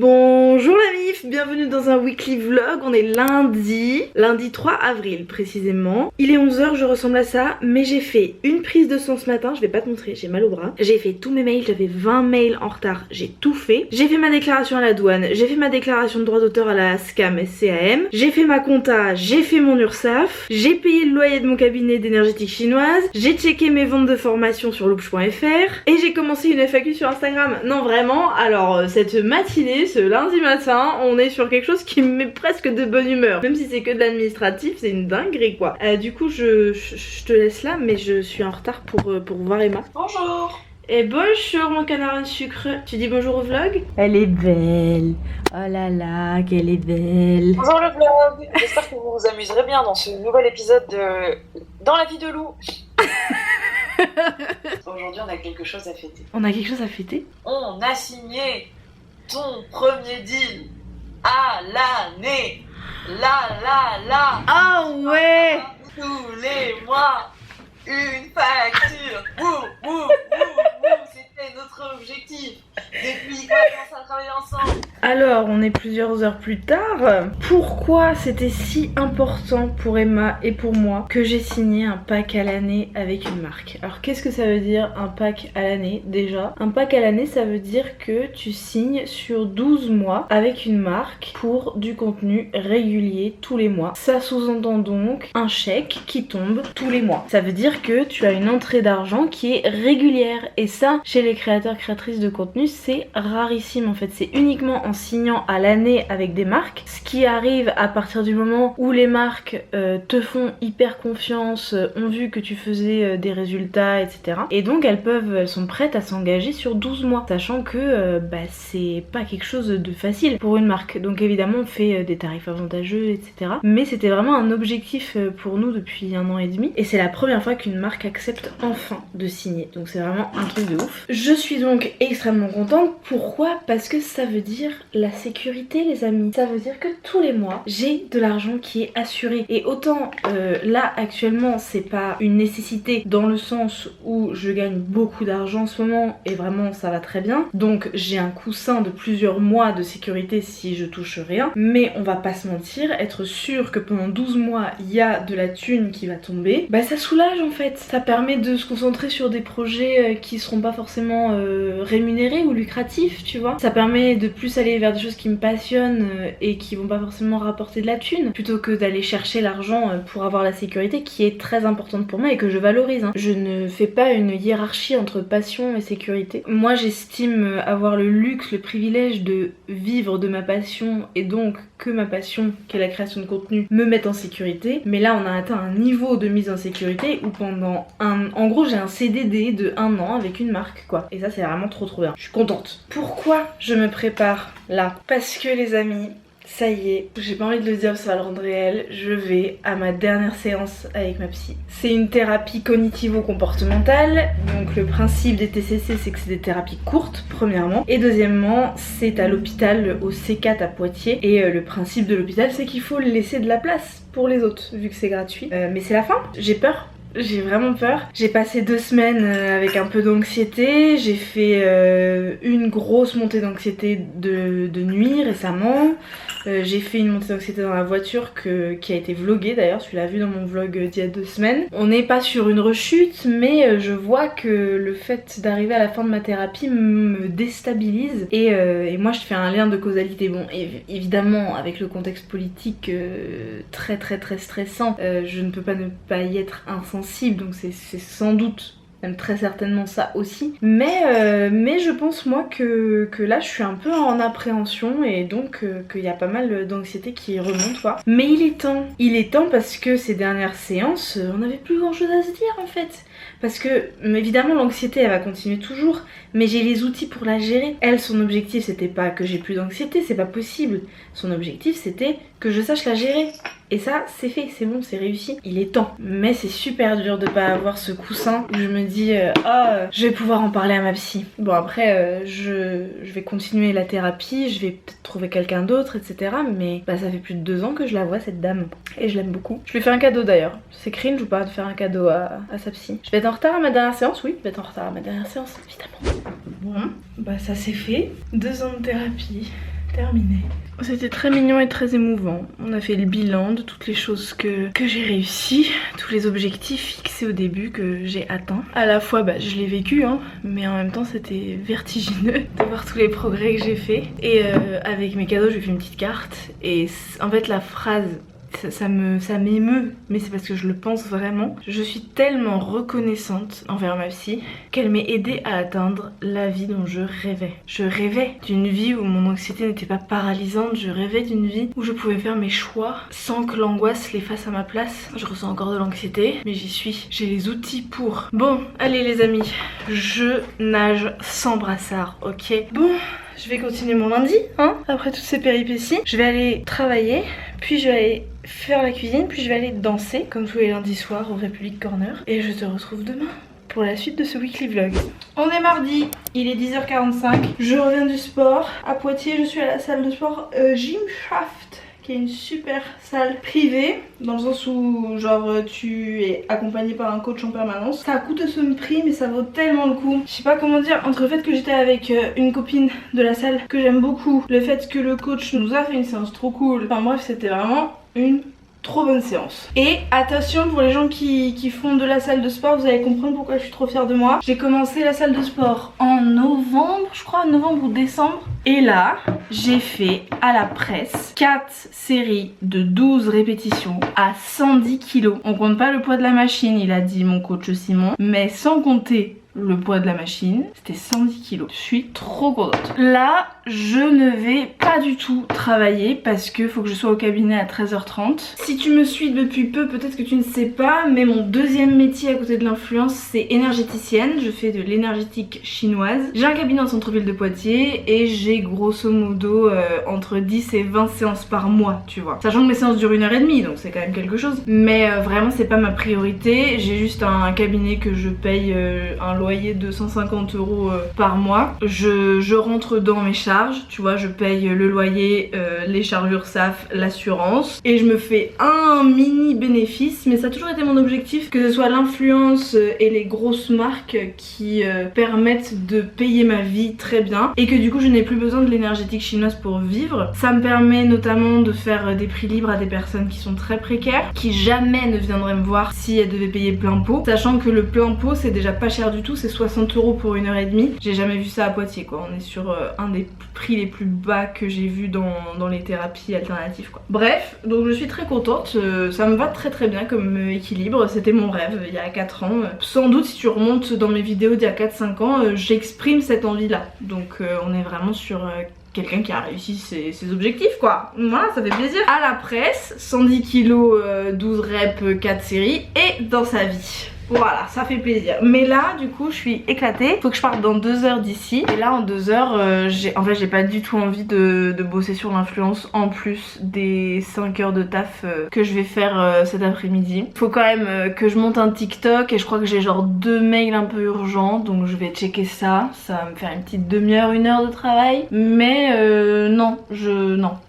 Bonjour la mif, bienvenue dans un weekly vlog, on est lundi 3 avril précisément. Il est 11h, je ressemble à ça, mais j'ai fait une prise de sang ce matin, je vais pas te montrer, j'ai mal au bras. J'ai fait tous mes mails, j'avais 20 mails en retard, j'ai tout fait. J'ai fait ma déclaration à la douane, j'ai fait ma déclaration de droit d'auteur à la SCAM SCAM, j'ai fait ma compta, j'ai fait mon URSSAF, j'ai payé le loyer de mon cabinet d'énergétique chinoise, j'ai checké mes ventes de formation sur loopch.fr et j'ai commencé une FAQ sur Instagram. Non vraiment, alors cette matinée, ce lundi matin, on est sur quelque chose qui me met presque de bonne humeur. Même si c'est que de l'administratif, c'est une dinguerie quoi. Du coup je te laisse là, mais je suis en retard pour voir Emma. Bonjour. Et bonjour mon canard à sucre. Tu dis bonjour au vlog? Elle est belle. Oh là là, qu'elle est belle. Bonjour le vlog. J'espère que vous vous amuserez bien dans ce nouvel épisode de Dans la vie de loup. Aujourd'hui on a quelque chose à fêter. On a quelque chose à fêter? On a signé ton premier deal à l'année. La. Ah ouais. Tous les mois, une facture. Wouh. C'était notre objectif. Depuis qu'on a commencé à travailler ensemble. Alors, on est plusieurs heures plus tard. Pourquoi c'était si important pour Emma et pour moi que j'ai signé un pack à l'année avec une marque? Alors, qu'est-ce que ça veut dire un pack à l'année déjà? Un pack à l'année, ça veut dire que tu signes sur 12 mois avec une marque pour du contenu régulier tous les mois. Ça sous-entend donc un chèque qui tombe tous les mois. Ça veut dire que tu as une entrée d'argent qui est régulière. Et ça, chez les créateurs-créatrices de contenu, c'est rarissime en fait. C'est uniquement en signant à l'année avec des marques, ce qui arrive à partir du moment où les marques te font hyper confiance, ont vu que tu faisais des résultats, etc. Et donc elles sont prêtes à s'engager sur 12 mois, sachant que c'est pas quelque chose de facile pour une marque. Donc évidemment on fait des tarifs avantageux, etc. Mais c'était vraiment un objectif pour nous depuis 1 an et demi. Et c'est la première fois qu'une marque accepte enfin de signer. Donc c'est vraiment un truc de ouf. Je suis donc extrêmement contente. Pourquoi? Parce que ça veut dire la sécurité les amis. Ça veut dire que tous les mois j'ai de l'argent qui est assuré. Et autant là actuellement c'est pas une nécessité dans le sens où je gagne beaucoup d'argent en ce moment et vraiment ça va très bien. Donc j'ai un coussin de plusieurs mois de sécurité si je touche rien. Mais on va pas se mentir, être sûr que pendant 12 mois il y a de la thune qui va tomber, ça soulage en fait. Ça permet de se concentrer sur des projets qui seront pas forcément rémunérés ou lucratifs, tu vois. Ça permet de plus aller vers des choses qui me passionnent et qui vont pas forcément rapporter de la thune, plutôt que d'aller chercher l'argent pour avoir la sécurité qui est très importante pour moi et que je valorise. Je ne fais pas une hiérarchie entre passion et sécurité. Moi j'estime avoir le luxe, le privilège de vivre de ma passion et donc que ma passion, qui est la création de contenu, me mette en sécurité. Mais là on a atteint un niveau de mise en sécurité où pendant en gros j'ai un CDD de 1 an avec une marque quoi. Et ça c'est vraiment trop bien. Je suis contente. Pourquoi je me prépare là? Parce que les amis, ça y est, j'ai pas envie de le dire, ça va le rendre réel, je vais à ma dernière séance avec ma psy. C'est une thérapie cognitivo-comportementale, donc le principe des TCC c'est que c'est des thérapies courtes, premièrement, et deuxièmement c'est à l'hôpital au C4 à Poitiers, et le principe de l'hôpital c'est qu'il faut laisser de la place pour les autres, vu que c'est gratuit. Mais c'est la fin, j'ai peur. J'ai vraiment peur. J'ai passé 2 semaines avec un peu d'anxiété. J'ai fait une grosse montée d'anxiété de nuit récemment. J'ai fait une montée d'anxiété dans la voiture qui a été vloguée d'ailleurs, tu l'as vu dans mon vlog d'il y a 2 semaines. On n'est pas sur une rechute, mais je vois que le fait d'arriver à la fin de ma thérapie me déstabilise. Et moi je fais un lien de causalité. Bon, évidemment avec le contexte politique très stressant, je ne peux pas ne pas y être insensible, donc c'est sans doute même très certainement ça aussi, mais je pense moi que là je suis un peu en appréhension et donc qu'il y a pas mal d'anxiété qui remonte quoi. Mais il est temps parce que ces dernières séances on n'avait plus grand chose à se dire en fait. Parce que évidemment l'anxiété elle va continuer toujours, mais j'ai les outils pour la gérer. Elle, son objectif c'était pas que j'ai plus d'anxiété, c'est pas possible. Son objectif c'était que je sache la gérer. Et ça c'est fait, c'est bon, c'est réussi. Il est temps. Mais c'est super dur de pas avoir ce coussin où je me dis je vais pouvoir en parler à ma psy. Bon après je vais continuer la thérapie, je vais peut-être trouver quelqu'un d'autre, etc. Mais ça fait plus de 2 ans que je la vois cette dame. Et je l'aime beaucoup. Je lui fais un cadeau d'ailleurs. C'est cringe ou pas de faire un cadeau à sa psy. Je vais être en retard à ma dernière séance, oui, je vais être en retard à ma dernière séance, évidemment. Bon, ça c'est fait. 2 ans de thérapie. terminé. C'était très mignon et très émouvant. On a fait le bilan de toutes les choses que j'ai réussi, tous les objectifs fixés au début que j'ai atteints. À la fois, je l'ai vécu, hein, mais en même temps, c'était vertigineux de voir tous les progrès que j'ai fait. Et avec mes cadeaux, j'ai fait une petite carte. Et en fait, la phrase... Ça m'émeut, mais c'est parce que je le pense vraiment. Je suis tellement reconnaissante envers ma psy qu'elle m'ait aidée à atteindre la vie dont je rêvais. Je rêvais d'une vie où mon anxiété n'était pas paralysante, je rêvais d'une vie où je pouvais faire mes choix sans que l'angoisse les fasse à ma place. Je ressens encore de l'anxiété, mais j'y suis. J'ai les outils pour. Bon, allez les amis, je nage sans brassard, ok? Bon, je vais continuer mon lundi, hein, après toutes ces péripéties. Je vais aller travailler, puis je vais aller faire la cuisine, puis je vais aller danser, comme tous les lundis soirs au République Corner. Et je te retrouve demain pour la suite de ce weekly vlog. On est mardi, il est 10h45. Je reviens du sport. À Poitiers, je suis à la salle de sport Gymshaft, qui est une super salle privée, dans le sens où genre tu es accompagné par un coach en permanence. Ça coûte son prix, mais ça vaut tellement le coup. Je sais pas comment dire, entre le fait que j'étais avec une copine de la salle que j'aime beaucoup, le fait que le coach nous a fait une séance trop cool, enfin bref, c'était vraiment une trop bonne séance. Et attention, pour les gens qui font de la salle de sport, vous allez comprendre pourquoi je suis trop fière de moi. J'ai commencé la salle de sport en novembre, je crois, novembre ou décembre. Et là, j'ai fait à la presse 4 séries de 12 répétitions à 110 kg. On compte pas le poids de la machine, il a dit mon coach Simon, mais sans compter le poids de la machine, c'était 110 kg. Je suis trop contente. Là, je ne vais pas du tout travailler parce que faut que je sois au cabinet à 13h30. Si tu me suis depuis peu, peut-être que tu ne sais pas, mais mon deuxième métier à côté de l'influence, c'est énergéticienne. Je fais de l'énergétique chinoise. J'ai un cabinet en centre-ville de Poitiers et j'ai grosso modo entre 10 et 20 séances par mois, tu vois. Sachant que mes séances durent 1h30, donc c'est quand même quelque chose. Mais vraiment, c'est pas ma priorité. J'ai juste un cabinet que je paye un loyer de 150 € par mois. Je rentre dans mes charges, tu vois, je paye le loyer, les charges URSSAF, l'assurance et je me fais un mini bénéfice, mais ça a toujours été mon objectif que ce soit l'influence et les grosses marques qui permettent de payer ma vie très bien et que du coup je n'ai plus besoin de l'énergétique chinoise pour vivre. Ça me permet notamment de faire des prix libres à des personnes qui sont très précaires, qui jamais ne viendraient me voir si elles devaient payer plein pot, sachant que le plein pot c'est déjà pas cher du tout, c'est 60 € pour 1h30. J'ai jamais vu ça à Poitiers quoi, on est sur un des prix les plus bas que j'ai vu dans les thérapies alternatives quoi. Bref, donc je suis très contente, ça me va très très bien comme équilibre, c'était mon rêve il y a 4 ans. Sans doute si tu remontes dans mes vidéos d'il y a 4-5 ans, j'exprime cette envie là. Donc on est vraiment sur quelqu'un qui a réussi ses objectifs quoi. Voilà, ça fait plaisir. À la presse, 110 kg, 12 reps, 4 séries et dans sa vie. Voilà, ça fait plaisir. Mais là, du coup, je suis éclatée. Faut que je parte dans 2 heures d'ici. Et là, en 2 heures, j'ai pas du tout envie de bosser sur l'influence en plus des 5 heures de taf que je vais faire cet après-midi. Faut quand même que je monte un TikTok et je crois que j'ai genre 2 mails un peu urgents. Donc je vais checker ça. Ça va me faire une petite demi-heure, 1 heure de travail. Mais non,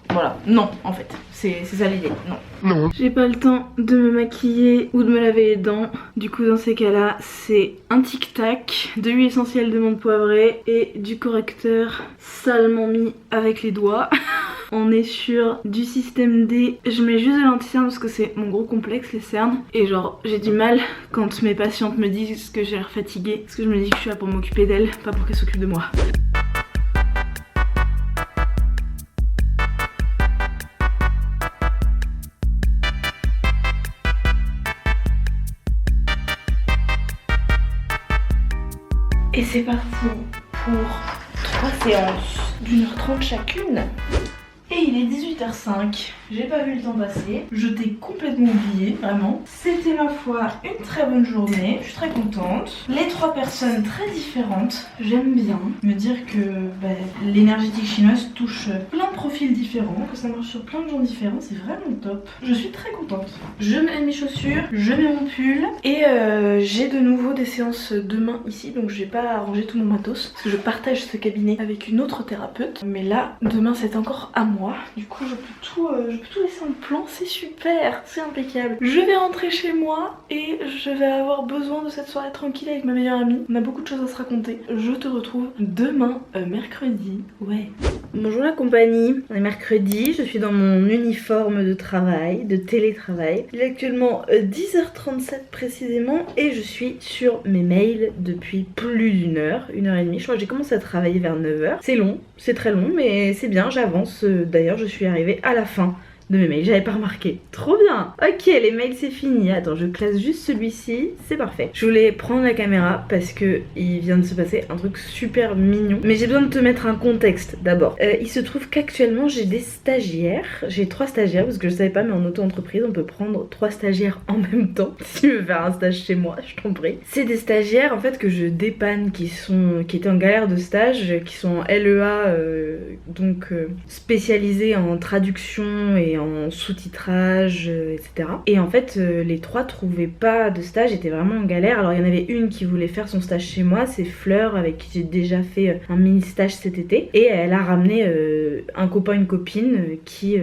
voilà, non en fait. C'est ça l'idée, non. Non. J'ai pas le temps de me maquiller ou de me laver les dents. Du coup dans ces cas-là, c'est un tic-tac, de l'huile essentielle de menthe poivrée et du correcteur salement mis avec les doigts. On est sur du système D. Je mets juste de l'anti-cerne parce que c'est mon gros complexe, les cernes. Et genre j'ai du mal quand mes patientes me disent que j'ai l'air fatiguée, parce que je me dis que je suis là pour m'occuper d'elles, pas pour qu'elles s'occupent de moi. Et c'est parti pour 3 séances d'1h30 chacune. Et il est 18h05, j'ai pas vu le temps passer, je t'ai complètement oublié, vraiment. C'était ma foi une très bonne journée, je suis très contente. Les 3 personnes très différentes, j'aime bien me dire que l'énergétique chinoise touche plein de profils différents, que ça marche sur plein de gens différents, c'est vraiment top. Je suis très contente. Je mets mes chaussures, je mets mon pull et j'ai de nouveau des séances demain ici, donc je vais pas arranger tout mon matos parce que je partage ce cabinet avec une autre thérapeute. Mais là, demain c'est encore à moi. Du coup je peux tout laisser en plan, c'est super, c'est impeccable. Je vais rentrer chez moi et je vais avoir besoin de cette soirée tranquille avec ma meilleure amie. On a beaucoup de choses à se raconter. Je te retrouve demain, mercredi, ouais. Bonjour la compagnie. amis, on est mercredi, je suis dans mon uniforme de travail, de télétravail. Il est actuellement 10h37 précisément et je suis sur mes mails depuis plus d'une heure, 1h30. Je crois que j'ai commencé à travailler vers 9h. C'est long, c'est très long mais c'est bien, j'avance. D'ailleurs je suis arrivée à la fin de mes mails, j'avais pas remarqué. Trop bien. Ok, les mails c'est fini. Attends, je classe juste celui-ci, c'est parfait. Je voulais prendre la caméra parce que il vient de se passer un truc super mignon. Mais j'ai besoin de te mettre un contexte d'abord. Il se trouve qu'actuellement j'ai des stagiaires. J'ai 3 stagiaires parce que je savais pas, mais en auto-entreprise on peut prendre 3 stagiaires en même temps. Si tu veux faire un stage chez moi, je t'en prie. C'est des stagiaires en fait que je dépanne qui étaient en galère de stage, qui sont en LEA, spécialisés en traduction et en sous-titrage, etc. Et en fait, les 3 trouvaient pas de stage, étaient vraiment en galère. Alors il y en avait une qui voulait faire son stage chez moi, c'est Fleur, avec qui j'ai déjà fait un mini stage cet été. Et elle a ramené un copain, une copine, qui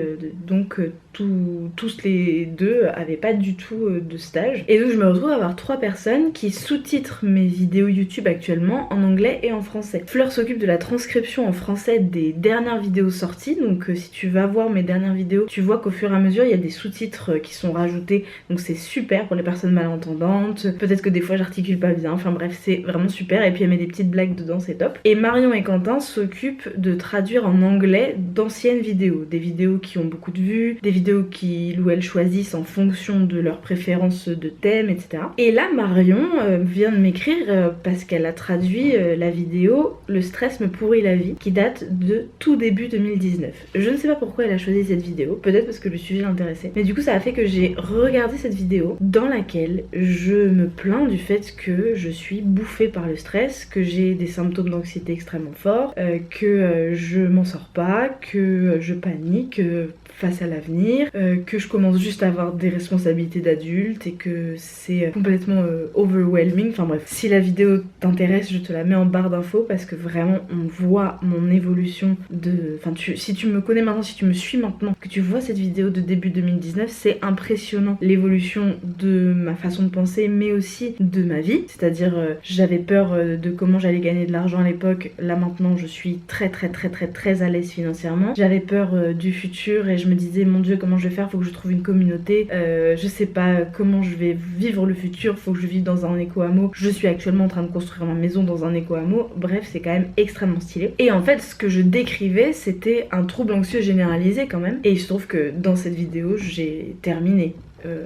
tous les 2 avaient pas du tout de stage. Et donc je me retrouve à avoir 3 personnes qui sous-titrent mes vidéos YouTube actuellement en anglais et en français. Fleur s'occupe de la transcription en français des dernières vidéos sorties. Donc si tu vas voir mes dernières vidéos, tu vois qu'au fur et à mesure il y a des sous-titres qui sont rajoutés. Donc c'est super pour les personnes malentendantes. Peut-être que des fois j'articule pas bien. Enfin bref, c'est vraiment super. Et puis elle met des petites blagues dedans, c'est top. Et Marion et Quentin s'occupent de traduire en anglais d'anciennes vidéos. Des vidéos qui ont beaucoup de vues, des vidéos qu'ils ou elles choisissent en fonction de leurs préférences de thème, etc. Et là, Marion vient de m'écrire parce qu'elle a traduit la vidéo « Le stress me pourrit la vie » qui date de tout début 2019. Je ne sais pas pourquoi elle a choisi cette vidéo, peut-être parce que le sujet l'intéressait. Mais du coup, ça a fait que j'ai regardé cette vidéo dans laquelle je me plains du fait que je suis bouffée par le stress, que j'ai des symptômes d'anxiété extrêmement forts, que je m'en sors pas, que je panique face à l'avenir, que je commence juste à avoir des responsabilités d'adulte et que c'est complètement overwhelming. Enfin bref, si la vidéo t'intéresse, je te la mets en barre d'infos parce que vraiment on voit mon évolution de... Enfin si tu me connais maintenant, si tu me suis maintenant, que tu vois cette vidéo de début 2019, c'est impressionnant l'évolution de ma façon de penser mais aussi de ma vie. C'est-à-dire j'avais peur de comment j'allais gagner de l'argent à l'époque, là maintenant je suis très à l'aise financièrement. J'avais peur du futur et je me disais mon dieu comment je vais faire, faut que je trouve une communauté, je sais pas comment je vais vivre le futur, faut que je vive dans un éco-hameau. Je suis actuellement en train de construire ma maison dans un éco-hameau, bref c'est quand même extrêmement stylé. Et en fait ce que je décrivais c'était un trouble anxieux généralisé quand même, et il se trouve que dans cette vidéo j'ai terminé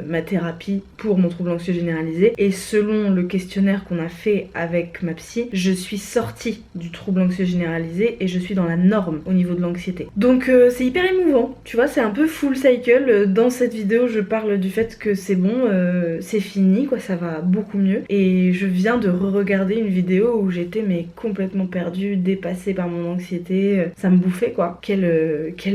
ma thérapie pour mon trouble anxieux généralisé et selon le questionnaire qu'on a fait avec ma psy, je suis sortie du trouble anxieux généralisé et je suis dans la norme au niveau de l'anxiété. Donc c'est hyper émouvant, tu vois, c'est un peu full cycle. Dans cette vidéo je parle du fait que c'est bon, c'est fini quoi, ça va beaucoup mieux et je viens de re-regarder une vidéo où j'étais mais complètement perdue, dépassée par mon anxiété, ça me bouffait quoi. Quel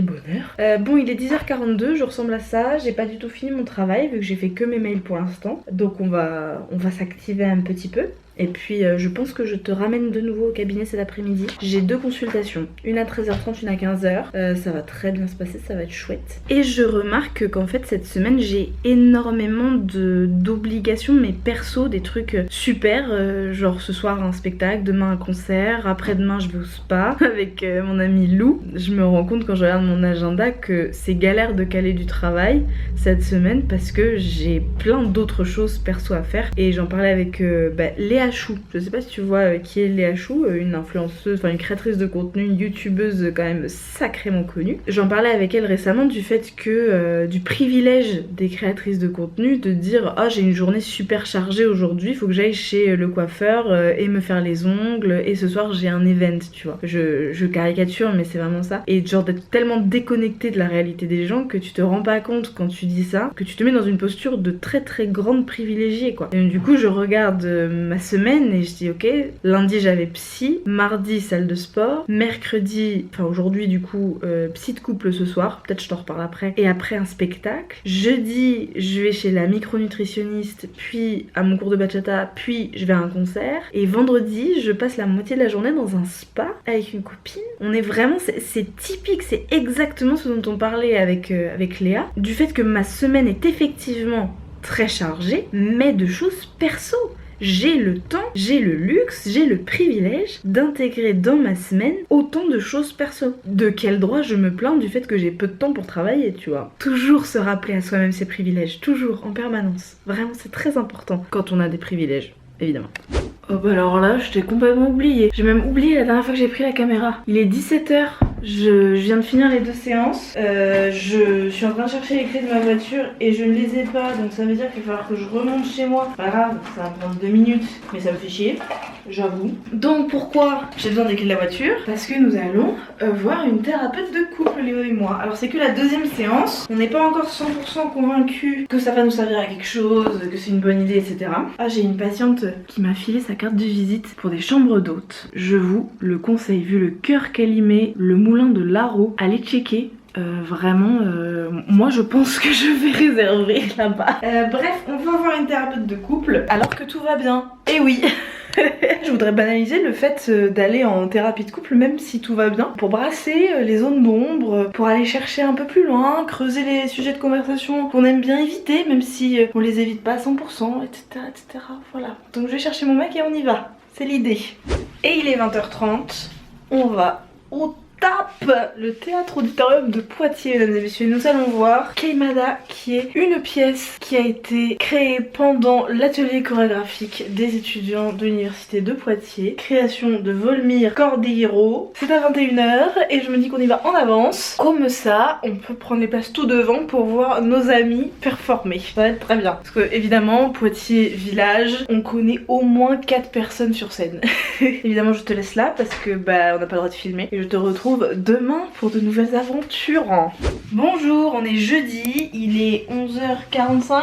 bonheur. Bon, il est 10h42, je ressemble à ça, j'ai pas du tout fini mon travail vu que j'ai fait que mes mails pour l'instant, donc on va s'activer un petit peu. Et puis je pense que je te ramène de nouveau au cabinet cet après-midi. J'ai 2 consultations, une à 13h30, une à 15h. Ça va très bien se passer, ça va être chouette. Et je remarque qu'en fait cette semaine j'ai énormément d'obligations, mais perso, des trucs super. Genre ce soir un spectacle, demain un concert, après-demain je vais au spa avec mon ami Lou. Je me rends compte quand je regarde mon agenda que c'est galère de caler du travail cette semaine parce que j'ai plein d'autres choses perso à faire. Et j'en parlais avec Léa Chou. Je sais pas si tu vois qui est Léa Chou, une influenceuse, enfin une créatrice de contenu, une youtubeuse quand même sacrément connue. J'en parlais avec elle récemment du fait que du privilège des créatrices de contenu de dire oh j'ai une journée super chargée aujourd'hui, il faut que j'aille chez le coiffeur et me faire les ongles et ce soir j'ai un event, tu vois. Je caricature mais c'est vraiment ça. Et genre d'être tellement déconnecté de la réalité des gens que tu te rends pas compte quand tu dis ça, que tu te mets dans une posture de très grande privilégiée quoi. Et du coup je regarde ma semaine et je dis ok, lundi j'avais psy, mardi salle de sport, mercredi, enfin aujourd'hui du coup psy de couple ce soir, peut-être je t'en reparle après, et après un spectacle, jeudi je vais chez la micronutritionniste, puis à mon cours de bachata, puis je vais à un concert, et vendredi je passe la moitié de la journée dans un spa avec une copine. On est vraiment, c'est typique, c'est exactement ce dont on parlait avec Léa, du fait que ma semaine est effectivement très chargée, mais de choses perso. j'ai le temps, j'ai le luxe, j'ai le privilège d'intégrer dans ma semaine autant de choses perso. De quel droit je me plains du fait que j'ai peu de temps pour travailler, tu vois. Toujours se rappeler à soi-même ses privilèges, toujours, en permanence. Vraiment, c'est très important quand on a des privilèges, évidemment. Oh bah alors là, je t'ai complètement oublié. J'ai même oublié la dernière fois que j'ai pris la caméra. Il est 17h, je viens de finir les 2 séances. Je suis en train de chercher les clés de ma voiture et je ne les ai pas. Donc ça veut dire qu'il va falloir que je remonte chez moi. Pas grave, ça va prendre 2 minutes, mais ça me fait chier, j'avoue. Donc pourquoi j'ai besoin des clés de la voiture? Parce que nous allons voir une thérapeute de couple, Léo et moi. Alors c'est que la 2e séance. On n'est pas encore 100% convaincus que ça va nous servir à quelque chose, que c'est une bonne idée, etc. Ah, j'ai une patiente qui m'a filé sa carte de visite pour des chambres d'hôtes. Je vous le conseille, vu le cœur qu'elle y met, le moulin de Laro, allez checker. Vraiment, moi je pense que je vais réserver là-bas. Bref, on va voir une thérapeute de couple alors que tout va bien. Et oui. Je voudrais banaliser le fait d'aller en thérapie de couple même si tout va bien, pour brasser les zones d'ombre, pour aller chercher un peu plus loin, creuser les sujets de conversation qu'on aime bien éviter même si on les évite pas à 100%, etc., etc. Voilà. Donc je vais chercher mon mec et on y va. C'est l'idée. Et il est 20h30. On va au le théâtre auditorium de Poitiers, mesdames et messieurs. Nous allons voir Keimada, qui est une pièce qui a été créée pendant l'atelier chorégraphique des étudiants de l'université de Poitiers. Création de Volmir Cordero. C'est à 21h et je me dis qu'on y va en avance. Comme ça, on peut prendre les places tout devant pour voir nos amis performer. Ça va être très bien. Parce que évidemment, Poitiers village, on connaît au moins 4 personnes sur scène. Évidemment, je te laisse là parce que bah on n'a pas le droit de filmer et je te retrouve demain pour de nouvelles aventures. Bonjour, on est jeudi, il est 11h45.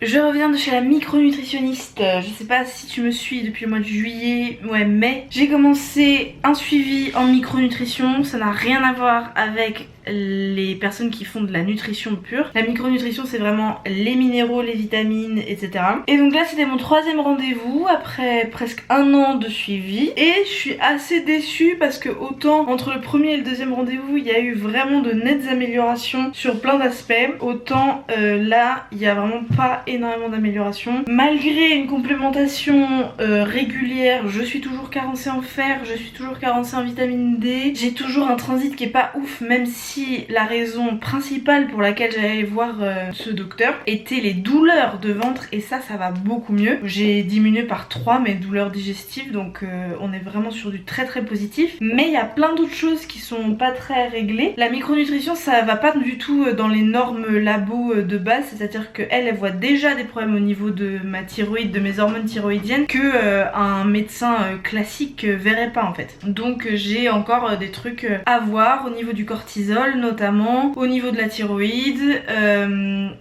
Je reviens de chez la micronutritionniste. Je sais pas si tu me suis depuis le mois de juillet, mai. J'ai commencé un suivi en micronutrition, ça n'a rien à voir avec les personnes qui font de la nutrition pure. La micronutrition c'est vraiment les minéraux, les vitamines, etc. Et donc là c'était mon 3e rendez-vous après presque 1 an de suivi et je suis assez déçue parce que autant entre le 1er et le 2e rendez-vous il y a eu vraiment de nettes améliorations sur plein d'aspects, autant là il y a vraiment pas énormément d'améliorations. Malgré une complémentation régulière, je suis toujours carencée en fer, je suis toujours carencée en vitamine D, j'ai toujours un transit qui est pas ouf même si la raison principale pour laquelle j'allais voir ce docteur était les douleurs de ventre et ça va beaucoup mieux. J'ai diminué par 3 mes douleurs digestives donc on est vraiment sur du très très positif, mais il y a plein d'autres choses qui sont pas très réglées. La micronutrition ça va pas du tout dans les normes labo de base, c'est à dire qu'elle voit déjà des problèmes au niveau de ma thyroïde, de mes hormones thyroïdiennes que un médecin classique verrait pas en fait. Donc j'ai encore des trucs à voir au niveau du cortisol notamment, au niveau de la thyroïde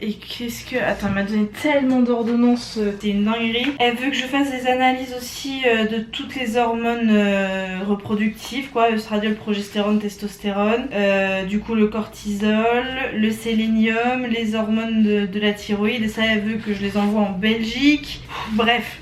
et qu'est-ce que... Attends, elle m'a donné tellement d'ordonnances, c'est une dinguerie. Elle veut que je fasse des analyses aussi de toutes les hormones reproductives quoi, œstradiol, progestérone, testostérone, du coup le cortisol, le sélénium, les hormones de la thyroïde et ça elle veut que je les envoie en Belgique. Bref,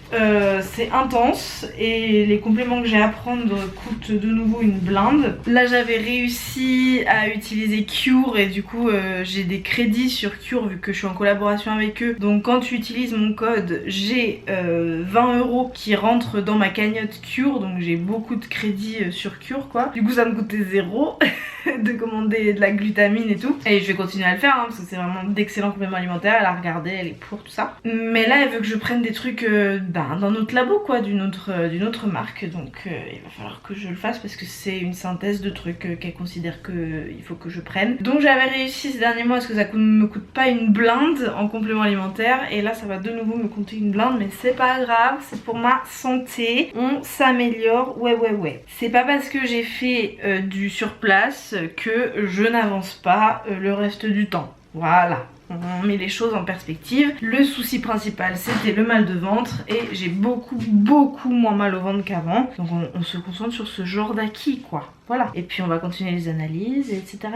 c'est intense et les compléments que j'ai à prendre coûtent de nouveau une blinde. Là j'avais réussi à utiliser Cure et du coup j'ai des crédits sur Cure vu que je suis en collaboration avec eux. Donc quand tu utilises mon code, j'ai 20 € qui rentrent dans ma cagnotte Cure, donc j'ai beaucoup de crédits sur Cure quoi. Du coup ça me coûtait 0 de commander de la glutamine et tout. Et je vais continuer à le faire parce que c'est vraiment d'excellents compléments alimentaires, elle a regardé, elle est pour tout ça. Mais là elle veut que je prenne des trucs d'un autre labo quoi, d'une autre marque, donc il va falloir que je le fasse parce que c'est une synthèse de trucs qu'elle considère qu'il faut que je prenne. Donc j'avais réussi ces derniers mois à ce que ça me coûte pas une blinde en complément alimentaire et là ça va de nouveau me coûter une blinde, mais c'est pas grave, c'est pour ma santé, on s'améliore, ouais. C'est pas parce que j'ai fait du surplace que je n'avance pas le reste du temps, voilà. On met les choses en perspective. Le souci principal c'était le mal de ventre et j'ai beaucoup moins mal au ventre qu'avant. Donc on se concentre sur ce genre d'acquis quoi. Voilà. Et puis on va continuer les analyses, etc.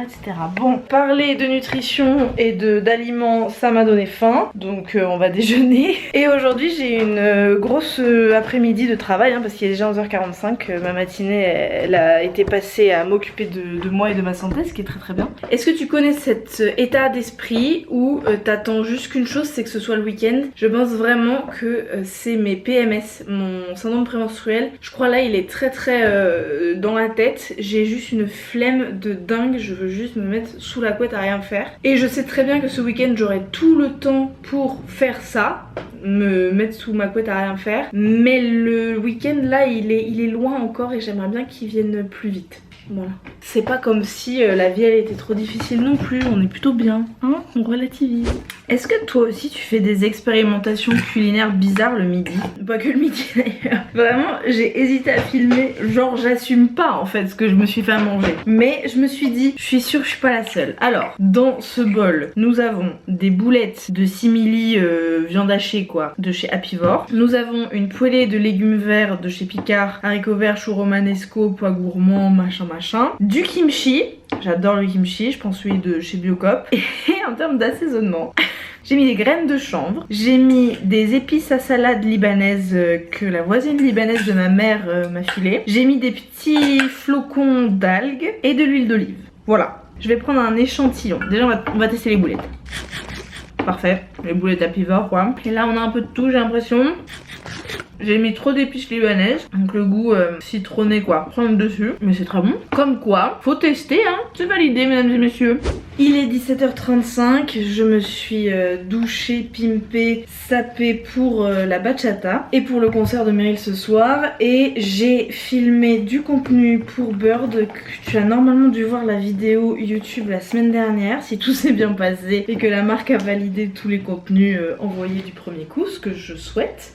Bon, parler de nutrition et d'aliments, ça m'a donné faim. Donc on va déjeuner. Et aujourd'hui j'ai une grosse après-midi de travail parce qu'il est déjà 11h45. Ma matinée elle a été passée à m'occuper de moi et de ma santé, ce qui est très très bien. Est-ce que tu connais cet état d'esprit où t'attends juste qu'une chose, c'est que ce soit le week-end. Je pense vraiment que c'est mes PMS, mon syndrome prémenstruel. Je crois là il est très dans la tête. J'ai juste une flemme de dingue, je veux juste me mettre sous la couette à rien faire. Et je sais très bien que ce week-end j'aurai tout le temps pour faire ça, me mettre sous ma couette à rien faire. Mais le week-end là il est loin encore et j'aimerais bien qu'il vienne plus vite. Voilà. C'est pas comme si la vie elle était trop difficile non plus, on est plutôt bien, hein, on relativise. Est-ce que toi aussi tu fais des expérimentations culinaires bizarres le midi? Pas que le midi d'ailleurs. Vraiment j'ai hésité à filmer, genre j'assume pas en fait ce que je me suis fait à manger. Mais je me suis dit, je suis sûre que je suis pas la seule. Alors, dans ce bol, nous avons des boulettes de simili viande hachée quoi, de chez Apivore. Nous avons une poêlée de légumes verts de chez Picard, haricots verts, choux romanesco, pois gourmands, machin. Du kimchi, j'adore le kimchi, je prends celui de chez Biocop. Et en termes d'assaisonnement, j'ai mis des graines de chanvre, j'ai mis des épices à salade libanaise que la voisine libanaise de ma mère m'a filé. J'ai mis des petits flocons d'algues et de l'huile d'olive. Voilà, je vais prendre un échantillon. Déjà on va tester les boulettes. Parfait, les boulettes à Apivore quoi. Et là on a un peu de tout j'ai l'impression. J'ai mis trop d'épices libanaises, donc le goût citronné quoi, prend le dessus, mais c'est très bon. Comme quoi, faut tester hein, c'est validé mesdames et messieurs. Il est 17h35, je me suis douchée, pimpée, sapée pour la bachata et pour le concert de Meryl ce soir. Et j'ai filmé du contenu pour Bird, que tu as normalement dû voir la vidéo YouTube la semaine dernière, si tout s'est bien passé et que la marque a validé tous les contenus envoyés du premier coup, ce que je souhaite.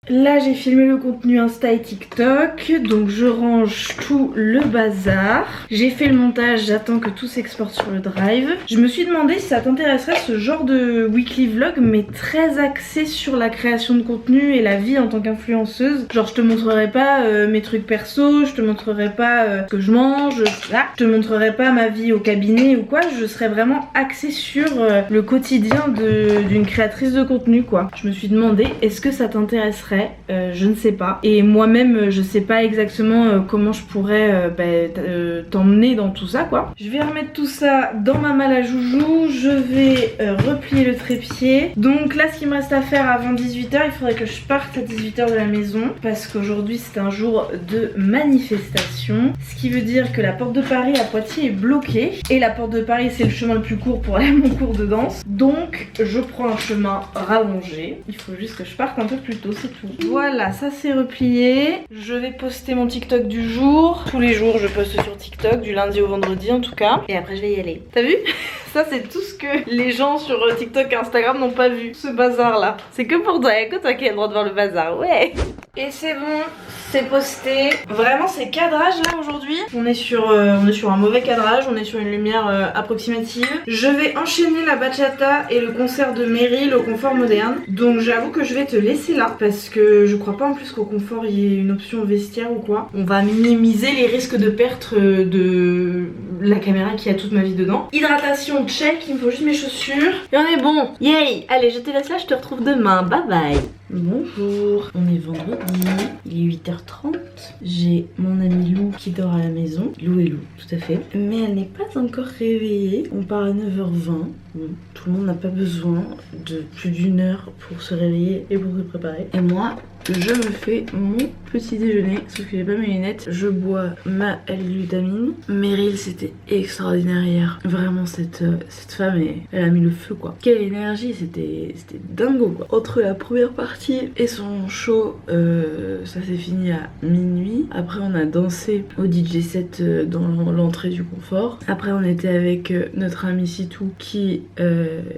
Là j'ai filmé le contenu Insta et TikTok, donc je range tout le bazar. J'ai fait le montage, j'attends que tout s'exporte sur le drive. Je me suis demandé si ça t'intéresserait ce genre de weekly vlog mais très axé sur la création de contenu et la vie en tant qu'influenceuse. Genre je te montrerai pas mes trucs perso, je te montrerai pas ce que je mange, je te montrerai pas ma vie au cabinet ou quoi. Je serais vraiment axée sur le quotidien d'une créatrice de contenu quoi. Je me suis demandé est-ce que ça t'intéresserait? Je ne sais pas et moi-même je sais pas exactement comment je pourrais t'emmener dans tout ça quoi. Je vais remettre tout ça dans ma malle à joujou, je vais replier le trépied. Donc là ce qu'il me reste à faire avant 18h, il faudrait que je parte à 18h de la maison parce qu'aujourd'hui c'est un jour de manifestation, ce qui veut dire que la porte de Paris à Poitiers est bloquée et la porte de Paris c'est le chemin le plus court pour aller à mon cours de danse, donc je prends un chemin rallongé. Il faut juste que je parte un peu plus tôt, c'est tout. Voilà, ça c'est replié. Je vais poster mon TikTok du jour. Tous les jours je poste sur TikTok, du lundi au vendredi en tout cas. Et après je vais y aller. T'as vu? Ça c'est tout ce que les gens sur TikTok et Instagram n'ont pas vu. Ce bazar là. C'est que pour toi, y'a que toi qui as le droit de voir le bazar, ouais. Et c'est bon, c'est posté. Vraiment c'est cadrage là aujourd'hui. On est sur un mauvais cadrage, on est sur une lumière approximative. Je vais enchaîner la bachata et le concert de Meryl au confort moderne. Donc j'avoue que je vais te laisser là parce que je crois pas en plus qu'au confort il y ait une option vestiaire ou quoi. On va minimiser les risques de perte de la caméra qui a toute ma vie dedans. Hydratation check, il me faut juste mes chaussures. Et on est bon, yay. Allez je te laisse là, je te retrouve demain, bye bye. Bonjour, on est vendredi, il est 8h30. J'ai mon amie Lou qui dort à la maison. Lou et Lou, tout à fait. Mais elle n'est pas encore réveillée. On part à 9h20. Bon, tout le monde n'a pas besoin de plus d'une heure pour se réveiller et pour se préparer. Et moi, je me fais mon petit déjeuner, sauf que j'ai pas mes lunettes. Je bois ma L-glutamine. Meryl, c'était extraordinaire hier. Vraiment, cette femme, elle a mis le feu quoi. Quelle énergie, c'était dingo quoi. Entre la première partie et son show, ça s'est fini à minuit. Après, on a dansé au DJ set dans l'entrée du confort. Après, on était avec notre ami Sitou qui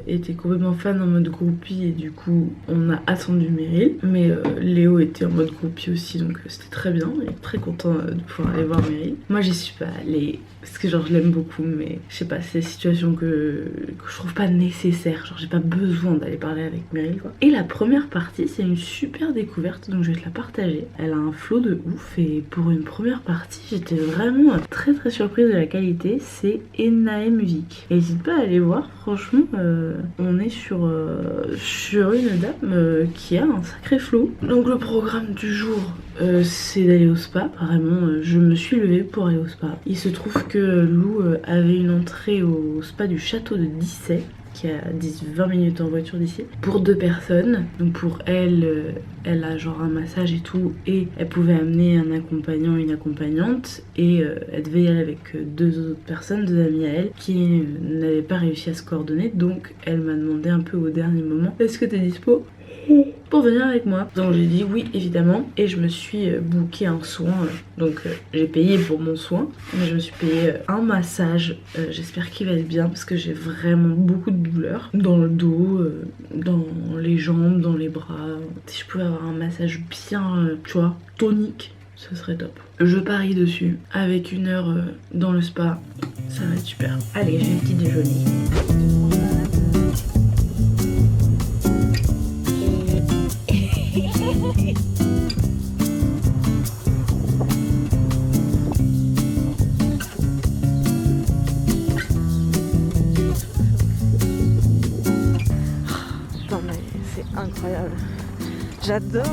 était complètement fan en mode groupie et du coup, on a attendu Meryl. Mais Léo était en mode groupie aussi, donc c'était très bien. Il est très content de pouvoir aller voir Meryl. Moi, j'y suis pas allée parce que genre je l'aime beaucoup, mais je sais pas, c'est des situations que je trouve pas nécessaires. Genre j'ai pas besoin d'aller parler avec Meryl quoi. Et la première partie, c'est une super découverte, donc je vais te la partager. Elle a un flow de ouf et pour une première partie, j'étais vraiment très surprise de la qualité. C'est Enae Music. N'hésite pas à aller voir, franchement, on est sur une dame qui a un sacré flow. Donc le programme du jour, c'est d'aller au spa. Vraiment, je me suis levée pour aller au spa. Il se trouve que Lou avait une entrée au spa du château de Dissay. qui est à 10-20 minutes en voiture d'ici, pour 2 personnes. Donc pour elle, elle a genre un massage et tout, et elle pouvait amener un accompagnant, une accompagnante, et elle devait y aller avec 2 autres personnes, 2 amies à elle, qui n'avaient pas réussi à se coordonner. Donc elle m'a demandé un peu au dernier moment, est-ce que t'es dispo pour venir avec moi? Donc j'ai dit oui évidemment, et je me suis booké un soin. Donc j'ai payé pour mon soin, mais je me suis payé un massage. J'espère qu'il va être bien parce que j'ai vraiment beaucoup de douleurs dans le dos, dans les jambes, dans les bras. Si je pouvais avoir un massage bien, tu vois, tonique, ce serait top. Je parie dessus. Avec 1 heure dans le spa, ça va être super. Allez, je vais petit déjeuner. Non mais c'est incroyable. J'adore.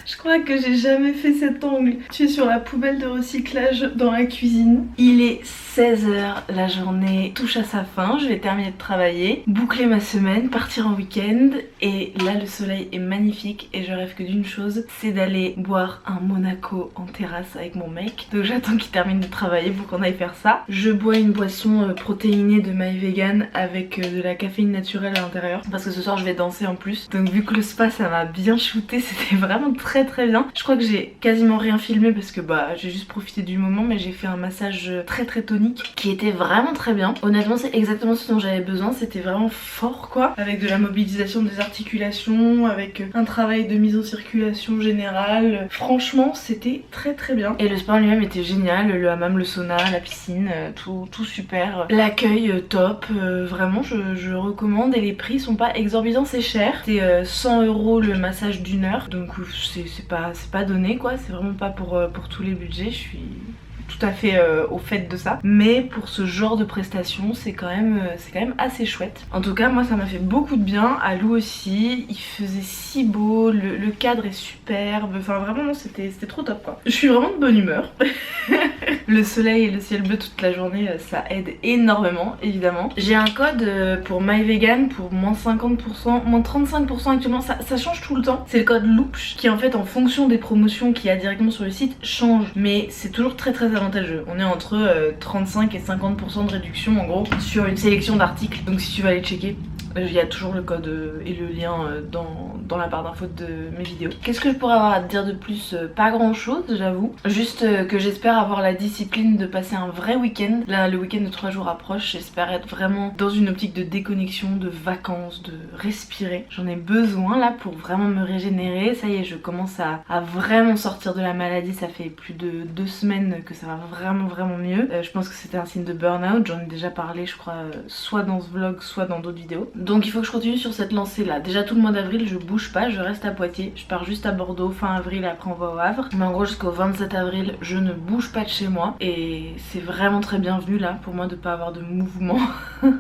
Je crois que j'ai jamais fait cet angle. Tu es sur la poubelle de recyclage dans la cuisine. Il est 16h, la journée touche à sa fin, je vais terminer de travailler, boucler ma semaine, partir en week-end, et là le soleil est magnifique et je rêve que d'une chose, c'est d'aller boire un Monaco en terrasse avec mon mec. Donc j'attends qu'il termine de travailler pour qu'on aille faire ça. Je bois une boisson protéinée de MyVegan avec de la caféine naturelle à l'intérieur parce que ce soir je vais danser en plus. Donc vu que le spa ça m'a bien shooté, c'était vraiment très bien. Je crois que j'ai quasiment rien filmé parce que bah j'ai juste profité du moment, mais j'ai fait un massage très tonique qui était vraiment très bien. Honnêtement c'est exactement ce dont j'avais besoin, c'était vraiment fort quoi, avec de la mobilisation des articulations, avec un travail de mise en circulation générale. Franchement c'était très bien. Et le spa en lui-même était génial, le hammam, le sauna, la piscine, tout super. L'accueil top, vraiment je recommande, et les prix sont pas exorbitants, c'est cher. C'était 100 € le massage d'1 heure, donc c'est pas donné quoi, c'est vraiment pas pour tous les budgets, je suis tout à fait au fait de ça, mais pour ce genre de prestations c'est quand même assez chouette. En tout cas moi ça m'a fait beaucoup de bien, à Lou aussi, il faisait si beau, le cadre est superbe, enfin vraiment non, c'était trop top quoi. Je suis vraiment de bonne humeur. Le soleil et le ciel bleu toute la journée, ça aide énormément évidemment. J'ai un code pour MyVegan pour moins 50%, moins 35% actuellement, ça change tout le temps. C'est le code LOOPS qui en fait en fonction des promotions qu'il y a directement sur le site change, mais c'est toujours très avantageux. On est entre 35 et 50% de réduction en gros sur une sélection d'articles, donc si tu vas aller checker, il y a toujours le code et le lien dans la barre d'infos de mes vidéos. Qu'est-ce que je pourrais avoir à te dire de plus? Pas grand chose j'avoue, juste que j'espère avoir la discipline de passer un vrai week-end. Là le week-end de 3 jours approche, j'espère être vraiment dans une optique de déconnexion, de vacances, de respirer. J'en ai besoin là pour vraiment me régénérer. Ça y est, je commence à vraiment sortir de la maladie, ça fait plus de 2 semaines que ça va vraiment mieux. Je pense que c'était un signe de burn-out, j'en ai déjà parlé je crois soit dans ce vlog soit dans d'autres vidéos. Donc il faut que je continue sur cette lancée là. Déjà tout le mois d'avril je bouge pas, je reste à Poitiers, je pars juste à Bordeaux fin avril et après on va au Havre. Mais en gros jusqu'au 27 avril je ne bouge pas de chez moi, et c'est vraiment très bienvenu là pour moi de pas avoir de mouvement. En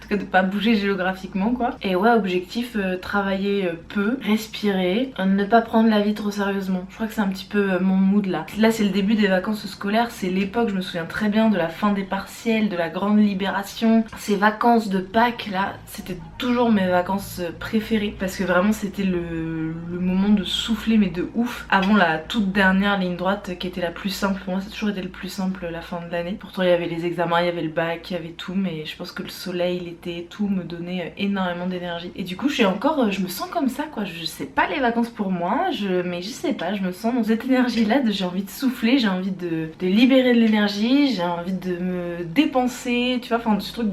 tout cas de pas bouger géographiquement quoi. Et ouais, objectif travailler peu, respirer, ne pas prendre la vie trop sérieusement. Je crois que c'est un petit peu mon mood là. Là c'est le début des vacances scolaires, c'est l'époque, je me souviens très bien de la fin des partiels, de la grande libération. Ces vacances de Pâques là, c'était toujours mes vacances préférées parce que vraiment c'était le moment de souffler mais de ouf avant la toute dernière ligne droite qui était la plus simple. Pour moi ça a toujours été le plus simple la fin de l'année. Pourtant il y avait les examens, il y avait le bac, il y avait tout, mais je pense que le soleil, l'été, tout me donnait énormément d'énergie. Et du coup je me sens comme ça quoi. Je sais pas les vacances pour moi, mais je sais pas, je me sens dans cette énergie là, j'ai envie de souffler, j'ai envie de libérer de l'énergie, j'ai envie de me dépenser, tu vois, enfin ce truc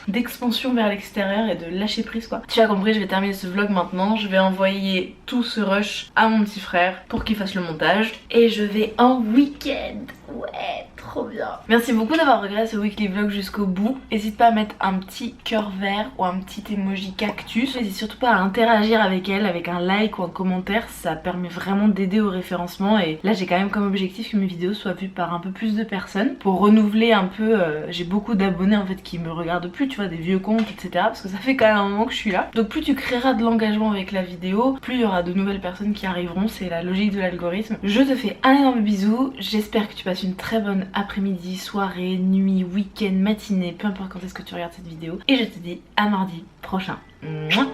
d'expansion vers l'extérieur et de lâcher prise quoi. Tu as compris, je vais terminer ce vlog maintenant, je vais envoyer tout ce rush à mon petit frère pour qu'il fasse le montage et je vais en week-end. Ouais, trop trop bien. Merci beaucoup d'avoir regardé ce weekly vlog jusqu'au bout. N'hésite pas à mettre un petit cœur vert ou un petit emoji cactus. N'hésite surtout pas à interagir avec elle avec un like ou un commentaire, ça permet vraiment d'aider au référencement. Et là j'ai quand même comme objectif que mes vidéos soient vues par un peu plus de personnes pour renouveler un peu. J'ai beaucoup d'abonnés en fait qui me regardent plus, tu vois, des vieux comptes etc, parce que ça fait quand même un moment que je suis là. Donc plus tu créeras de l'engagement avec la vidéo, plus il y aura de nouvelles personnes qui arriveront, c'est la logique de l'algorithme. Je te fais un énorme bisou, j'espère que tu passes une très bonne après-midi, soirée, nuit, week-end, matinée, peu importe quand est-ce que tu regardes cette vidéo, et je te dis à mardi prochain. Mouah.